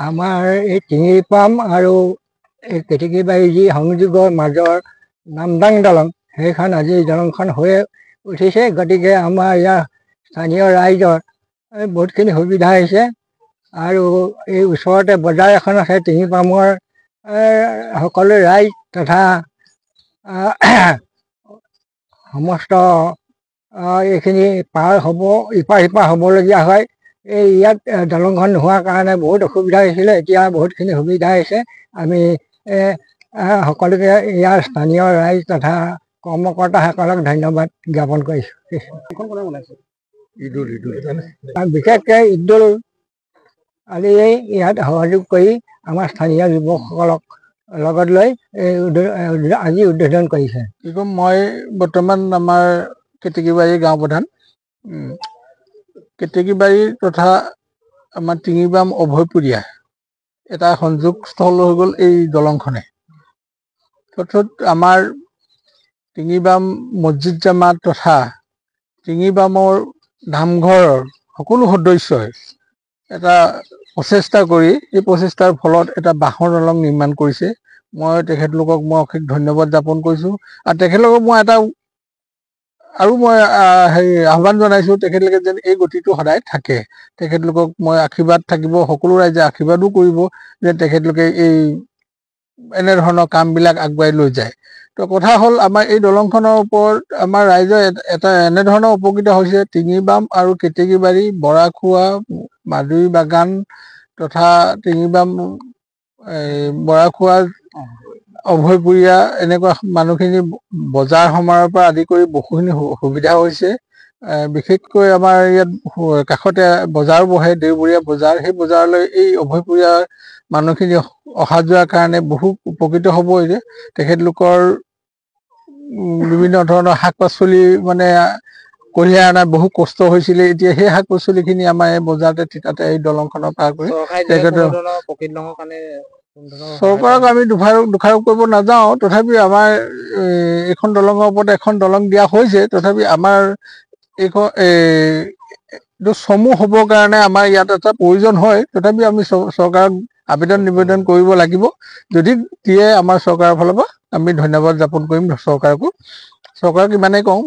আমাৰ এই টিঙিপাম আৰু এই কেতেকীবাৰী যি সংযোগৰ মাজৰ নামদাং দলং সেইখন আজি দলংখন হৈ উঠিছে। গতিকে আমাৰ ইয়াৰ স্থানীয় ৰাইজৰ বহুতখিনি সুবিধা হৈছে। আৰু এই ওচৰতে বজাৰ এখন আছে টিঙিপামৰ সকলো ৰাইজ তথা সমস্ত এইখিনি পাৰ হ'ব ইপাৰ সিপাৰ হ'বলগীয়া হয়। এই ইয়াত দলংখন নোহোৱাৰ কাৰণে বহুত অসুবিধা হৈছিলে, এতিয়া বহুতখিনি সুবিধা হৈছে। আমি সকলোকে ইয়াৰ স্থানীয় ৰাইজ তথা কৰ্মকৰ্তাসকলক ধন্যবাদ জ্ঞাপন কৰিছোঁ। বিশেষকৈ ঈদুল আলিয়ে ইয়াত সহযোগ কৰি আমাৰ স্থানীয় যুৱকসকলক লগত লৈ আজি উদ্বোধন কৰিছে। মই বৰ্তমান আমাৰ কেতেকীবাৰী গাঁও প্ৰধান। কেতেকীবাৰী তথা আমাৰ টিঙিপাম অভয়পুৰীয়া এটা সংযোগস্থল হৈ গ'ল এই দলংখনে। তথ্যত আমাৰ টিঙিপাম মছজিদ জামাত তথা টিঙিপামৰ নামঘৰৰ সকলো সদস্যই এটা প্ৰচেষ্টা কৰি এই প্ৰচেষ্টাৰ ফলত এটা বাঁহৰ দলং নিৰ্মাণ কৰিছে। মই তেখেতলোকক অশেষ ধন্যবাদ জ্ঞাপন কৰিছোঁ। আৰু তেখেতলোকক মই এটা আহ্বান জনাইছোঁ, তেখেতলোকে যেন এই গতিটো সদায় থাকে। তেখেতলোকক মই আশীৰ্বাদ থাকিব, সকলো ৰাইজে আশীৰ্বাদো কৰিব যে তেখেতলোকে এনেধৰণৰ কামবিলাক আগুৱাই লৈ যায়। তো কথা হ'ল আমাৰ এই দলংখনৰ ওপৰত আমাৰ ৰাইজৰ এটা এনেধৰণৰ উপকৃত হৈছে। টিঙিপাম আৰু কেতেকীবাৰী, বৰাখোৱা, মাদুৰী বাগান তথা টিঙিপাম বৰাখোৱা অভয়পুৰীয়া এনেকুৱা মানুহখিনি বজাৰ সমাৰৰ পৰা আদি কৰি বহুখিনি সুবিধা হৈছে। বিশেষকৈ আমাৰ ইয়াত কাষতে বজাৰ বহে, দেওবৰীয়া বজাৰ। সেই বজাৰলৈ এই অভয়পুৰীয়াৰ মানুহখিনি অহা যোৱাৰ কাৰণে বহু উপকৃত হ'ব। তেখেতলোকৰ বিভিন্ন ধৰণৰ শাক পাচলি কঢ়িয়াই অনাত বহু কষ্ট হৈছিলে। এতিয়া সেই শাক পাচলিখিনি আমাৰ এই বজাৰতে থিতাতে এই দলংখনৰ পাৰ কৰি চৰকাৰক আমি দোষাৰোপ কৰিব নাযাওঁ। তথাপি আমাৰ এইখন দলঙৰ ওপৰত এখন দলং দিয়া হৈছে। তথাপি আমাৰ এইখন চমু হ'বৰ কাৰণে আমাৰ ইয়াত এটা প্ৰয়োজন হয়। তথাপি আমি চৰকাৰক আবেদন নিবেদন কৰিব লাগিব। যদি দিয়ে আমাৰ চৰকাৰৰ ফালৰ পৰা আমি ধন্যবাদ জ্ঞাপন কৰিম চৰকাৰক ইমানেই কওঁ।